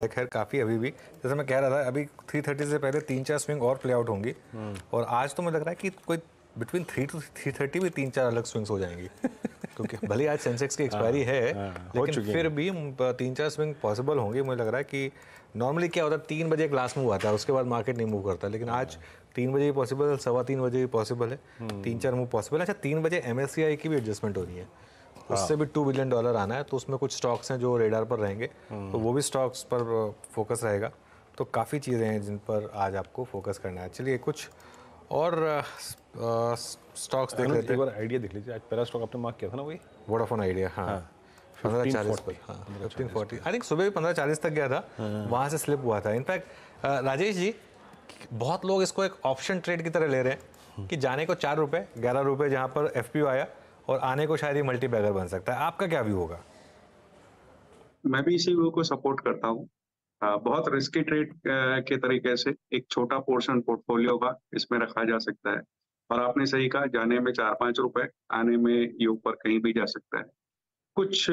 खैर काफ़ी अभी भी, जैसे मैं कह रहा था, अभी 330 से पहले 3-4 स्विंग और प्ले आउट होंगी। और आज तो मुझे लग रहा है कि कोई बिटवीन 3 to 330 भी 3-4 अलग स्विंग्स हो जाएंगी। क्योंकि भले आज सेंसेक्स की एक्सपायरी है, लेकिन फिर भी 3-4 स्विंग पॉसिबल होंगे। मुझे लग रहा है कि नॉर्मली क्या होता है, 3 बजे क्लास मूव आता है, उसके बाद मार्केट नहीं मूव करता, लेकिन आज 3 बजे भी पॉसिबल है, 3:15 बजे भी पॉसिबल है, 3-4 मूव पॉसिबल है। अच्छा, 3 बजे MSCI की भी एडजस्टमेंट हो रही है, उससे भी $2 बिलियन आना है, तो उसमें कुछ स्टॉक्स हैं जो रेडार पर रहेंगे, तो वो भी स्टॉक्स पर फोकस रहेगा। तो काफ़ी चीज़ें हैं जिन पर आज आपको फोकस करना है। चलिए कुछ और स्टॉक्स देख लेते हैं। एक बार आइडिया देख लीजिए, आज पहला स्टॉक आपने मार्क किया था ना, वही वोडाफोन आइडिया। हाँ, 1540 पर, हाँ 1540, आई थिंक सुबह भी 1540 तक गया था, वहाँ से स्लिप हुआ था। इनफैक्ट राजेश जी, बहुत लोग इसको एक ऑप्शन ट्रेड की तरह ले रहे हैं कि जाने को 4 रुपये, 11 रुपये जहाँ पर FPO आया, और आने को शायद ये मल्टीबैगर बन सकता है। आपका क्या व्यू होगा? मैं भी इसी व्यू को सपोर्ट करता हूँ। बहुत रिस्की ट्रेड के तरीके से एक छोटा पोर्शन पोर्टफोलियो का इसमें रखा जा सकता है। और आपने सही कहा, जाने में 4-5 रुपए, आने में ये ऊपर कहीं भी जा सकता है। कुछ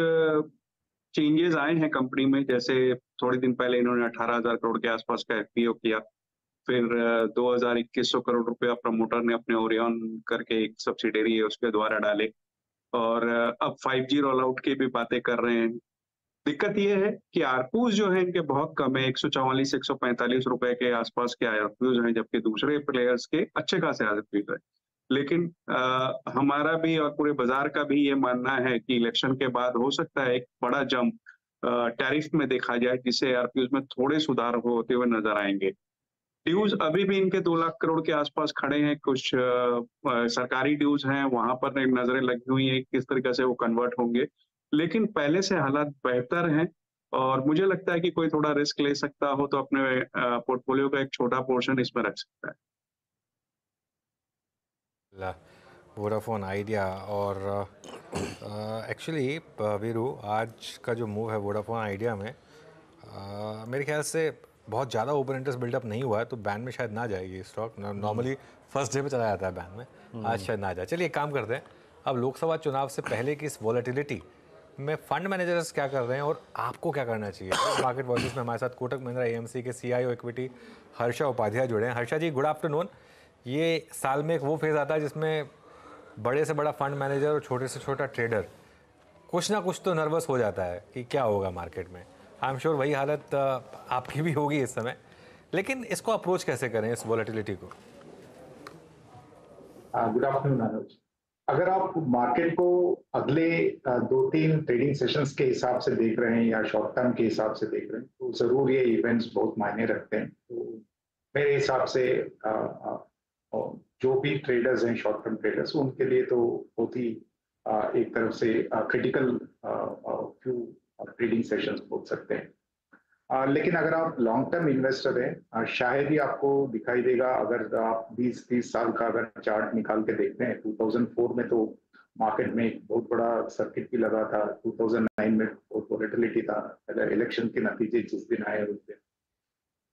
चेंजेस आए हैं कंपनी में, जैसे थोड़े दिन पहले इन्होंने 18,000 करोड़ के आसपास का FPO किया। फिर 2,2100 करोड़ रुपया प्रमोटर ने अपने ओरियन करके एक सब्सिडरी है उसके द्वारा डाले। और अब 5G रोल आउट की भी बातें कर रहे हैं। दिक्कत ये है कि आरपूस जो है इनके बहुत कम है, 144-145 रुपए के आसपास के आरपूस हैं, जबकि दूसरे प्लेयर्स के अच्छे खासे आरपूस है। लेकिन हमारा भी और पूरे बाजार का भी ये मानना है कि इलेक्शन के बाद हो सकता है एक बड़ा जंप टैरिफ में देखा जाए, जिससे आरपूस में थोड़े सुधार होते हुए नजर आएंगे। ड्यूज अभी भी इनके 2 लाख करोड़ के आसपास खड़े हैं। कुछ सरकारी ड्यूज हैं, वहां पर नजरें लगी हुई हैं किस तरीके से वो कन्वर्ट होंगे। लेकिन पहले से हालात बेहतर हैं, और मुझे लगता है कि कोई थोड़ा रिस्क ले सकता हो तो अपने पोर्टफोलियो का एक छोटा पोर्शन इसमें रख सकता है। Vodafone idea. और एक्चुअली वीरू, आज का जो मूव है वोडाफोन आइडिया में, मेरे ख्याल से बहुत ज़्यादा ओपन इंटरेस्ट बिल्डअप नहीं हुआ है, तो बैन में शायद ना जाएगी स्टॉक। नॉर्मली फर्स्ट डे पे चला जाता है बैन में, आज शायद ना जाए। चलिए एक काम करते हैं, अब लोकसभा चुनाव से पहले की इस वॉलेटिलिटी में फंड मैनेजर्स क्या कर रहे हैं और आपको क्या करना चाहिए। मार्केट वॉइसेस में हमारे साथ कोटक महिंद्रा AMC के CIO इक्विटी हर्षा उपाध्याय जुड़े हैं। हर्षा जी, गुड आफ्टरनून। ये साल में एक वो फेज़ आता है जिसमें बड़े से बड़ा फंड मैनेजर और छोटे से छोटा ट्रेडर कुछ ना कुछ तो नर्वस हो जाता है कि क्या होगा मार्केट में। आई एम श्योर वही हालत आपकी भी होगी इस समय, लेकिन इसको अप्रोच कैसे करें इस वॉलेटिलिटी को? गुड आफ्टरनून अनुज। अगर आप मार्केट को अगले 2-3 ट्रेडिंग सेशंस के हिसाब से देख रहे हैं या शॉर्ट टर्म के हिसाब से देख रहे हैं, तो जरूर ये इवेंट्स बहुत मायने रखते हैं। तो मेरे हिसाब से जो भी ट्रेडर्स हैं, शॉर्ट टर्म ट्रेडर्स, उनके लिए तो बहुत ही एक तरफ से क्रिटिकल फ्यू ट्रेडिंग सेशंस बोल सकते हैं। लेकिन अगर आप लॉन्ग टर्म इन्वेस्टर हैं, शायद ही आपको दिखाई देगा। अगर आप 20-30 साल का अगर चार्ट निकाल के देखते हैं, 2004 में तो मार्केट में एक बहुत बड़ा सर्किट भी लगा था, 2009 में बहुत वोलेटिलिटी था, अगर इलेक्शन के नतीजे जिस दिन आए उस दिन।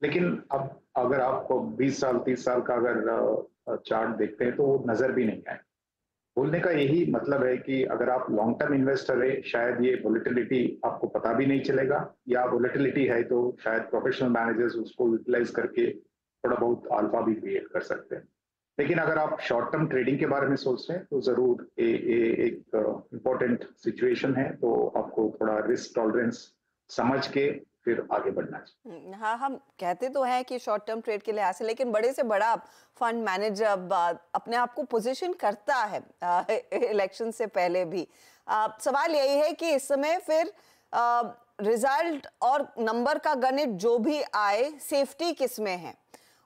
लेकिन अब अगर आप 20 साल 30 साल का अगर चार्ट देखते हैं तो वो नजर भी नहीं आए। बोलने का यही मतलब है कि अगर आप लॉन्ग टर्म इन्वेस्टर है, शायद ये वोलेटिलिटी आपको पता भी नहीं चलेगा, या वोलेटिलिटी है तो शायद प्रोफेशनल मैनेजर्स उसको यूटिलाइज करके थोड़ा बहुत अल्फा भी क्रिएट कर सकते हैं। लेकिन अगर आप शॉर्ट टर्म ट्रेडिंग के बारे में सोच रहे हैं तो जरूर एक इम्पोर्टेंट सिचुएशन है, तो आपको थोड़ा रिस्क टॉलरेंस समझ के फिर आगे बढ़ना चाहिए। हाँ, हम कहते तो हैं कि शॉर्ट टर्म ट्रेड के लिहाज से, लेकिन बड़े से बड़ा फंड मैनेजर अपने आप को पोजीशन करता है इलेक्शन से पहले भी। सवाल यही है कि इस समय फिर रिजल्ट और नंबर का गणित जो भी आए, सेफ्टी किस में है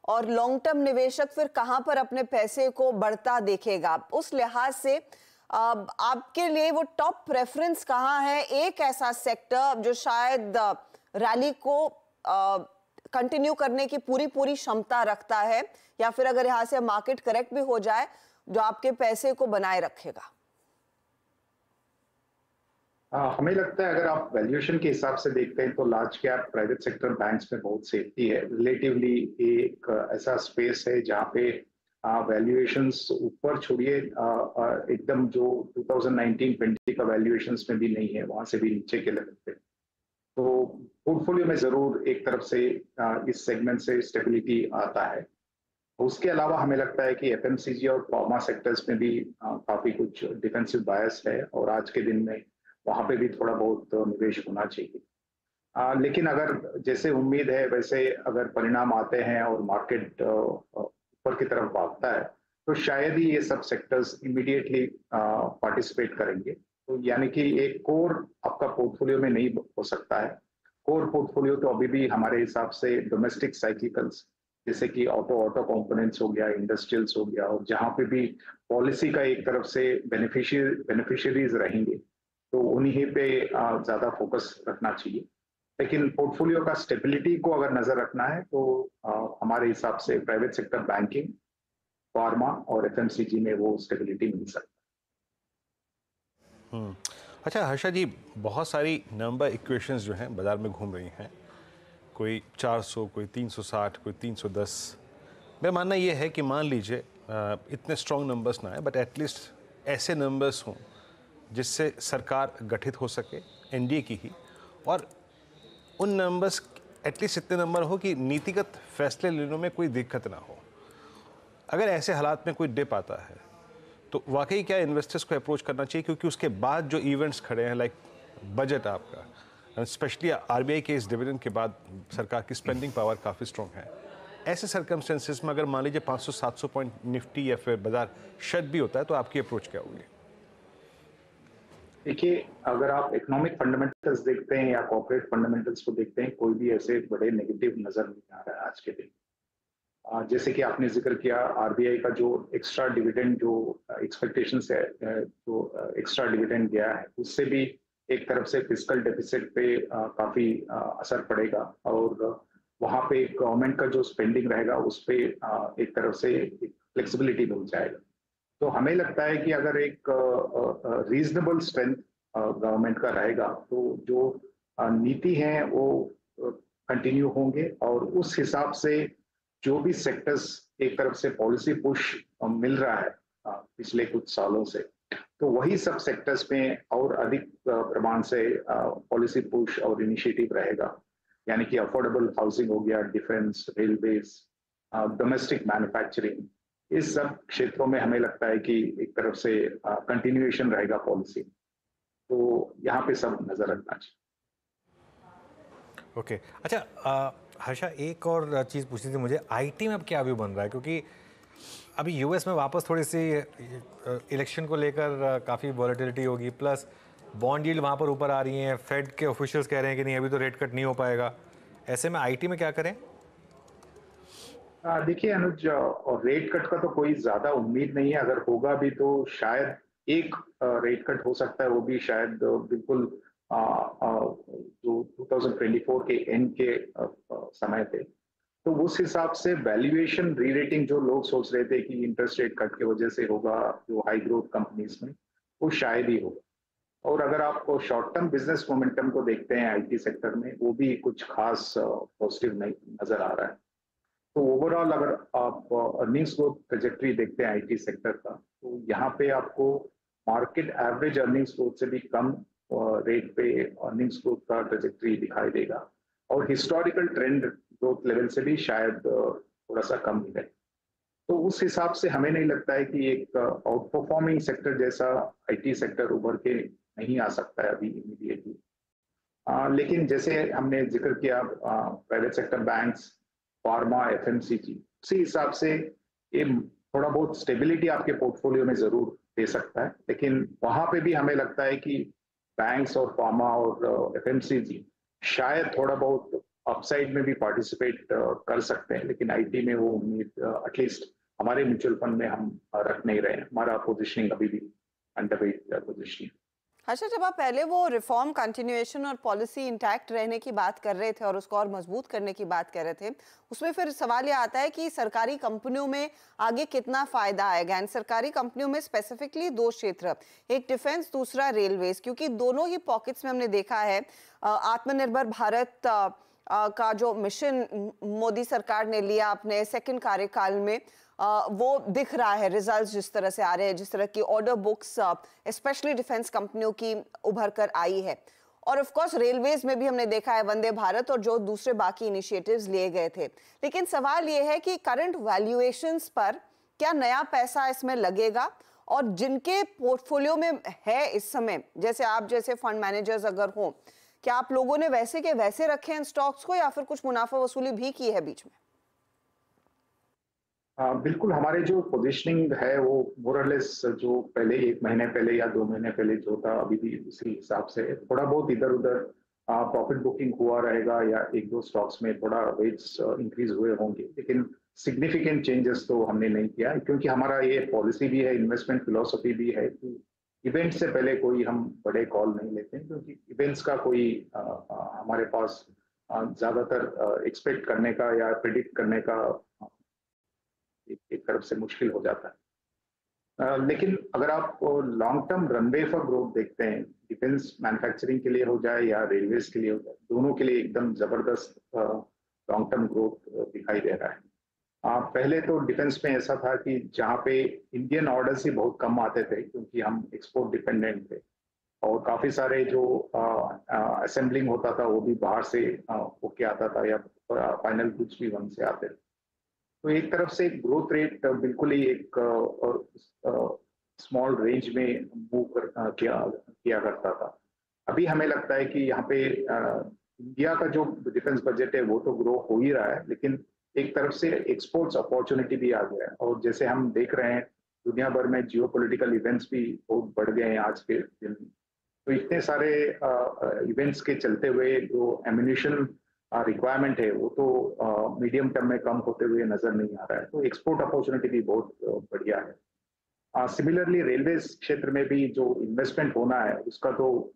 और लॉन्ग टर्म निवेशक फिर कहां पर अपने पैसे को बढ़ता देखेगा, उस लिहाज से आपके लिए वो टॉप प्रेफरेंस कहां है? एक ऐसा सेक्टर जो शायद रैली को कंटिन्यू करने की पूरी क्षमता रखता है, या फिर अगर यहाँ से मार्केट करेक्ट भी हो जाए, जो आपके पैसे को बनाए रखेगा? हमें लगता है अगर आप वैल्यूएशन के हिसाब से देखते हैं तो large cap private sector banks में बहुत सेफ्टी है। रिलेटिवली एक ऐसा स्पेस है जहाँ पे वैल्यूएशंस ऊपर छोड़िए, एकदम जो 2019-20 का वैल्यूएशंस में भी नहीं है, वहां से भी नीचे के लेवल पे। तो पोर्टफोलियो में जरूर एक तरफ से इस सेगमेंट से स्टेबिलिटी आता है। उसके अलावा हमें लगता है कि एफएमसीजी और फार्मा सेक्टर्स में भी काफी कुछ डिफेंसिव बायस है और आज के दिन में वहां पे भी थोड़ा बहुत निवेश होना चाहिए। लेकिन अगर जैसे उम्मीद है वैसे अगर परिणाम आते हैं और मार्केट ऊपर की तरफ भागता है तो शायद ही ये सब सेक्टर्स इमीडिएटली पार्टिसिपेट करेंगे। तो यानी कि एक कोर आपका पोर्टफोलियो में नहीं हो सकता है। कोर पोर्टफोलियो तो अभी भी हमारे हिसाब से डोमेस्टिक साइक्लिकल्स जैसे कि ऑटो कंपोनेंट्स हो गया, इंडस्ट्रियल्स हो गया, और जहां पे भी पॉलिसी का एक तरफ से बेनिफिशियरीज रहेंगे तो उन्हीं पे ज्यादा फोकस रखना चाहिए। लेकिन पोर्टफोलियो का स्टेबिलिटी को अगर नजर रखना है तो हमारे हिसाब से प्राइवेट सेक्टर बैंकिंग, फार्मा और एफएमसीजी में वो स्टेबिलिटी मिल सकता है। अच्छा हर्षा जी, बहुत सारी नंबर इक्वेशंस जो हैं बाजार में घूम रही हैं, कोई 400, कोई 360, कोई 310। मेरा मानना ये है कि मान लीजिए इतने स्ट्रॉन्ग नंबर्स ना आए बट एटलीस्ट ऐसे नंबर्स हों जिससे सरकार गठित हो सके, एनडीए की ही, और उन नंबर्स एटलीस्ट इतने नंबर हो कि नीतिगत फैसले लेने में कोई दिक्कत ना हो। अगर ऐसे हालात में कोई डिप आता है तो वाकई क्या इन्वेस्टर्स को अप्रोच करना चाहिए, क्योंकि उसके बाद जो इवेंट्स खड़े हैं लाइक बजट आपका, स्पेशली आरबीआई के इस डिविडेंड के बाद सरकार की स्पेंडिंग पावर काफ़ी स्ट्रॉन्ग है, ऐसे सर्कमस्टेंसेस में अगर मान लीजिए 500-700 पॉइंट निफ्टी या फिर बाजार शट भी होता है तो आपकी अप्रोच क्या होगी? देखिए, अगर आप इकोनॉमिक फंडामेंटल्स देखते हैं या कॉर्पोरेट फंडामेंटल्स को देखते हैं, कोई भी ऐसे बड़े नेगेटिव नजर नहीं आ रहा है आज के दिन। जैसे कि आपने जिक्र किया, आरबीआई का जो एक्स्ट्रा डिविडेंड जो एक्सपेक्टेशन से जो एक्स्ट्रा डिविडेंड गया है उससे भी एक तरफ से फिस्कल डेफिसिट पे काफी असर पड़ेगा और वहां पे गवर्नमेंट का जो स्पेंडिंग रहेगा उस पे एक तरफ से फ्लेक्सिबिलिटी मिल जाएगा। तो हमें लगता है कि अगर एक रीजनेबल स्ट्रेंथ गवर्नमेंट का रहेगा तो जो नीति है वो कंटिन्यू होंगे और उस हिसाब से जो भी सेक्टर्स एक तरफ से पॉलिसी पुश मिल रहा है पिछले कुछ सालों से, तो वही सब सेक्टर्स में और अधिक प्रमाण से पॉलिसी पुश और इनिशिएटिव रहेगा। यानी कि अफोर्डेबल हाउसिंग हो गया, डिफेंस, रेलवेज, डोमेस्टिक मैन्युफैक्चरिंग, इस सब क्षेत्रों में हमें लगता है कि एक तरफ से कंटिन्यूएशन रहेगा पॉलिसी। तो यहाँ पे सब नजर रखना चाहिए। ओके अच्छा हर्षा, एक और चीज़ पूछनी थी मुझे, आईटी में अब क्या व्यू बन रहा है? क्योंकि अभी यूएस में वापस थोड़ी सी इलेक्शन को लेकर काफ़ी वॉलेटिलिटी होगी, प्लस बॉन्ड यील्ड वहाँ पर ऊपर आ रही हैं, फेड के ऑफिशियल्स कह रहे हैं कि नहीं अभी तो रेट कट नहीं हो पाएगा। ऐसे में आईटी में क्या करें? देखिए अनुज, रेट कट का तो कोई ज्यादा उम्मीद नहीं है। अगर होगा भी तो शायद एक रेट कट हो सकता है, वो भी शायद बिल्कुल जो 2024 के एंड के समय पे। तो उस हिसाब से वैल्यूएशन रीरेटिंग जो लोग सोच रहे थे कि इंटरेस्ट रेट कट की वजह से होगा जो हाई ग्रोथ कंपनीज में, वो शायद ही होगा। और अगर आप शॉर्ट टर्म बिजनेस मोमेंटम को देखते हैं आईटी सेक्टर में, वो भी कुछ खास पॉजिटिव नहीं नजर आ रहा है। तो ओवरऑल अगर आप अर्निंग्स ग्रोथ ट्रेजेक्टरी देखते हैं आईटी सेक्टर का, तो यहाँ पे आपको मार्केट एवरेज अर्निंग्स ग्रोथ से भी कम रेट पे अर्निंग्स ग्रोथ का ट्रेजेक्टरी दिखाई देगा और हिस्टोरिकल ट्रेंड ग्रोथ लेवल से भी शायद थोड़ा सा कम मिले। तो उस हिसाब से हमें नहीं लगता है कि एक आउट परफॉर्मिंग सेक्टर जैसा आईटी सेक्टर उभर के नहीं आ सकता है अभी इमीडिएटली। लेकिन जैसे हमने जिक्र किया private sector banks, pharma, FMCG, उसी हिसाब से ये थोड़ा बहुत स्टेबिलिटी आपके पोर्टफोलियो में जरूर दे सकता है। लेकिन वहां पे भी हमें लगता है कि बैंक्स और फार्मा और एफएमसीजी शायद थोड़ा बहुत अपसाइड में भी पार्टिसिपेट कर सकते हैं, लेकिन आईटी में वो उम्मीद एटलीस्ट हमारे म्यूचुअल फंड में हम रख नहीं रहे हैं। हमारा पोजीशनिंग अभी भी अंडरवेट पोजीशनिंग। अच्छा, जब आप पहले वो रिफॉर्म कंटिन्यूएशन और पॉलिसी इंटैक्ट रहने की बात कर रहे थे और उसको और मजबूत करने की बात कर रहे थे, उसमें फिर सवाल ये आता है कि सरकारी कंपनियों में आगे कितना फायदा आएगा। एंड सरकारी कंपनियों में स्पेसिफिकली दो क्षेत्र, एक डिफेंस, दूसरा रेलवेज, क्योंकि दोनों ही पॉकेट्स में हमने देखा है आत्मनिर्भर भारत का जो मिशन मोदी सरकार ने लिया अपने सेकंड कार्यकाल में, वो दिख रहा है। रिजल्ट्स जिस तरह से आ रहे हैं, जिस तरह की ऑर्डर बुक्स स्पेशली डिफेंस कंपनियों की उभर कर आई है, और ऑफ कोर्स रेलवेज में भी हमने देखा है वंदे भारत और जो दूसरे बाकी इनिशिएटिव्स लिए गए थे। लेकिन सवाल ये है कि करंट वैल्यूएशंस पर क्या नया पैसा इसमें लगेगा, और जिनके पोर्टफोलियो में है इस समय, जैसे आप जैसे फंड मैनेजर्स अगर हो, क्या आप लोगों ने वैसे के वैसे रखे हैं स्टॉक्स को या फिर कुछ मुनाफा वसूली भी की है बीच में? बिल्कुल, हमारे जो पोजीशनिंग है वो मोरलेस जो पहले 1 महीने पहले या 2 महीने पहले जो था अभी भी उसी हिसाब से थोड़ा बहुत इधर उधर प्रॉफिट बुकिंग हुआ रहेगा या 1-2 स्टॉक्स में थोड़ा वेट्स इंक्रीज हुए होंगे, लेकिन सिग्निफिकेंट चेंजेस तो हमने नहीं किया क्योंकि हमारा ये पॉलिसी भी है, इन्वेस्टमेंट फिलोसफी भी है कि इवेंट से पहले कोई हम बड़े कॉल नहीं लेते हैं, क्योंकि इवेंट्स का कोई हमारे पास ज़्यादातर एक्सपेक्ट करने का या प्रिडिक्ट करने का एक तरफ से मुश्किल हो जाता है। लेकिन अगर आप long term runway for growth देखते हैं, डिफेंस मैन्युफैक्चरिंग के लिए हो जाए या रेलवेज के लिए हो जाए, दोनों के लिए एकदम जबरदस्त लॉन्ग टर्म ग्रोथ दिखाई दे रहा है। पहले तो डिफेंस में ऐसा था कि जहाँ पे इंडियन ऑर्डर्स ही बहुत कम आते थे क्योंकि हम एक्सपोर्ट डिपेंडेंट थे और काफी सारे जो असेंबलिंग होता था वो भी बाहर से होके आता था या फाइनल गुड्स भी वहीं से आते थे। तो एक तरफ से ग्रोथ रेट बिल्कुल ही एक स्मॉल रेंज में मूव किया करता था। अभी हमें लगता है कि यहाँ पे इंडिया का जो डिफेंस बजट है वो तो ग्रो हो ही रहा है, लेकिन एक तरफ से एक्सपोर्ट्स अपॉर्चुनिटी भी आ गया है और जैसे हम देख रहे हैं दुनिया भर में जियोपॉलिटिकल इवेंट्स भी बहुत बढ़ गए हैं आज के दिन। तो इतने सारे इवेंट्स के चलते हुए जो एम्यूनिशन रिक्वायरमेंट है वो तो मीडियम टर्म में कम होते हुए नजर नहीं आ रहा है, तो एक्सपोर्ट अपॉर्चुनिटी भी बहुत बढ़िया है। सिमिलरली रेलवे क्षेत्र में भी जो इन्वेस्टमेंट होना है उसका तो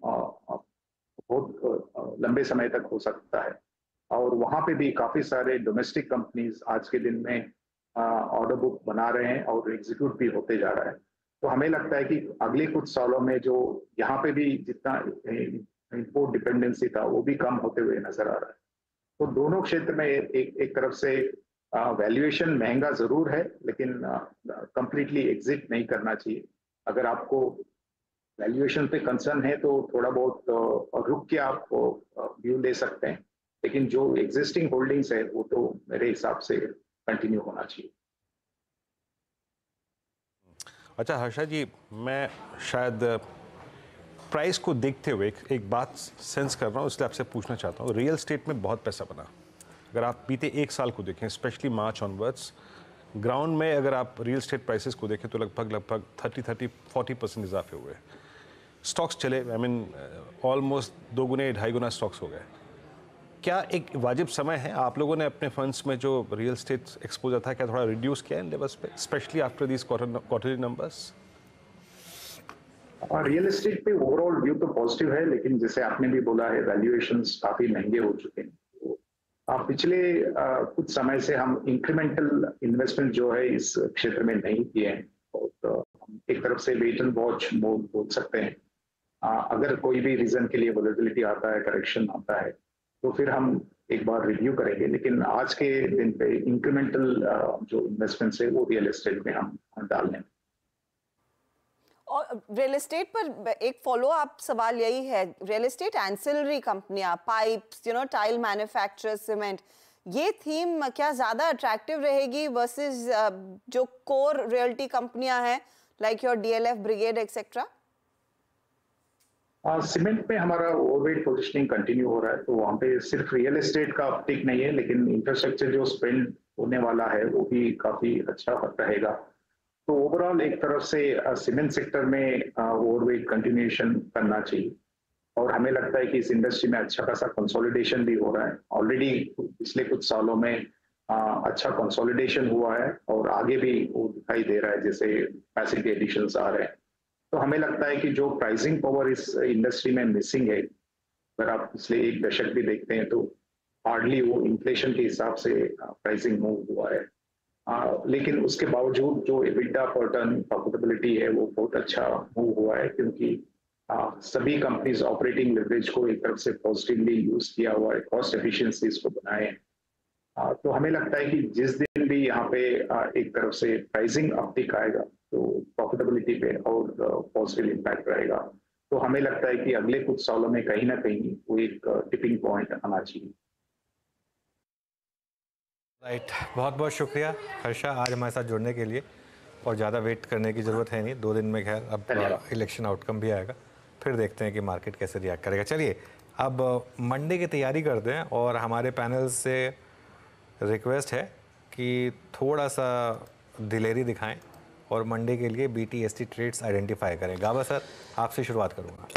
बहुत लंबे समय तक हो सकता है और वहाँ पे भी काफी सारे डोमेस्टिक कंपनीज आज के दिन में ऑर्डर बुक बना रहे हैं और एग्जीक्यूट भी होते जा रहा है। तो हमें लगता है कि अगले कुछ सालों में जो यहाँ पे भी जितना इंपोर्ट डिपेंडेंसी था वो भी कम होते हुए नजर आ रहा है। तो दोनों क्षेत्र में एक तरफ से वैल्यूएशन महंगा जरूर है, लेकिन कंप्लीटली एग्जिट नहीं करना चाहिए। अगर आपको वैल्यूएशन पे कंसर्न है तो थोड़ा बहुत रुक के आप व्यू ले सकते हैं, लेकिन जो एग्जिस्टिंग होल्डिंग्स है वो तो मेरे हिसाब से कंटिन्यू होना चाहिए। अच्छा हर्षा जी, मैं शायद प्राइस को देखते हुए एक बात सेंस कर रहा हूँ, इसलिए आपसे पूछना चाहता हूँ। रियल एस्टेट में बहुत पैसा बना, अगर आप बीते 1 साल को देखें, स्पेशली मार्च ऑनवर्ड्स, ग्राउंड में अगर आप रियल एस्टेट प्राइसेस को देखें तो लगभग 30-40% इजाफे हुए। स्टॉक्स चले, आई मीन ऑलमोस्ट 2 गुने 2.5 गुना स्टॉक्स हो गए। क्या एक वाजिब समय है आप लोगों ने अपने फंड्स में जो रियल एस्टेट एक्सपोजर था क्या थोड़ा रिड्यूस किया इन लेवल्स पे, स्पेशली आफ्टर दीस क्वार्टरली नंबर्स? रियल एस्टेट पे ओवरऑल व्यू तो पॉजिटिव है, लेकिन जैसे आपने भी बोला है वैल्यूएशंस काफी महंगे हो चुके हैं। पिछले कुछ समय से हम इंक्रीमेंटल इन्वेस्टमेंट जो है इस क्षेत्र में नहीं किए हैं और एक तरफ से वेट एंड वॉच मोड बोल सकते हैं। अगर कोई भी रीजन के लिए वोलेटिलिटी आता है, करेक्शन आता है, तो फिर हम एक बार रिव्यू करेंगे, लेकिन आज के दिन पे इंक्रीमेंटल जो इन्वेस्टमेंट्स है वो रियल एस्टेट में हम डालने हैं। और रियल एस्टेट पर एक फॉलो अप सवाल यही है, रियल एस्टेट एंसिलरी कंपनियां, पाइप्स, टाइल मैन्युफैक्चरर, सीमेंट, ये थीम क्या ज्यादा अट्रैक्टिव रहेगी वर्सेस जो कोर रियल्टी कंपनियां हैं like your DLF, brigade etcetera? Cement में हमारा ओवरवेट पोजिशनिंग कंटिन्यू हो रहा है, तो वहाँ पे सिर्फ रियल एस्टेट का अपटिक नहीं है, लेकिन इंफ्रास्ट्रक्चर जो स्पेंड होने वाला है वो भी काफी अच्छा रहेगा। तो ओवरऑल एक तरफ से सीमेंट सेक्टर में ओवरवेट कंटिन्यूएशन करना चाहिए और हमें लगता है कि इस इंडस्ट्री में अच्छा खासा कंसोलिडेशन भी हो रहा है। ऑलरेडी पिछले कुछ सालों में अच्छा कंसोलिडेशन हुआ है और आगे भी वो दिखाई दे रहा है, जैसे कैपेसिटी एडिशंस आ रहे हैं। तो हमें लगता है कि जो प्राइसिंग पावर इस इंडस्ट्री में मिसिंग है, अगर आप पिछले 1 दशक भी देखते हैं तो हार्डली वो इन्फ्लेशन के हिसाब से प्राइसिंग मूव हुआ है। लेकिन उसके बावजूद जो एबिटा पर टन प्रॉफिटेबिलिटी है वो बहुत अच्छा मूव हुआ है, क्योंकि सभी कंपनीज ऑपरेटिंग लेवरेज को एक तरफ से पॉजिटिवली यूज किया हुआ है, कॉस्ट एफिशिएंसीज को बनाए। तो हमें लगता है कि जिस दिन भी यहाँ पे एक तरफ से प्राइसिंग अपटिक आएगा तो प्रॉफिटेबिलिटी पे और पॉजिटिव इम्पैक्ट रहेगा। तो हमें लगता है कि अगले कुछ सालों में कहीं ना कहीं वो एक टिपिंग पॉइंट आना चाहिए। राइट, बहुत बहुत शुक्रिया हर्षा आज हमारे साथ जुड़ने के लिए, और ज़्यादा वेट करने की ज़रूरत है नहीं, 2 दिन में खैर अब इलेक्शन आउटकम भी आएगा, फिर देखते हैं कि मार्केट कैसे रिएक्ट करेगा। चलिए अब मंडे की तैयारी करते हैं, और हमारे पैनल से रिक्वेस्ट है कि थोड़ा सा दिलेरी दिखाएं और मंडे के लिए BTST ट्रेड्स आइडेंटिफाई करें। गाबा सर, आपसे शुरुआत करूँगा।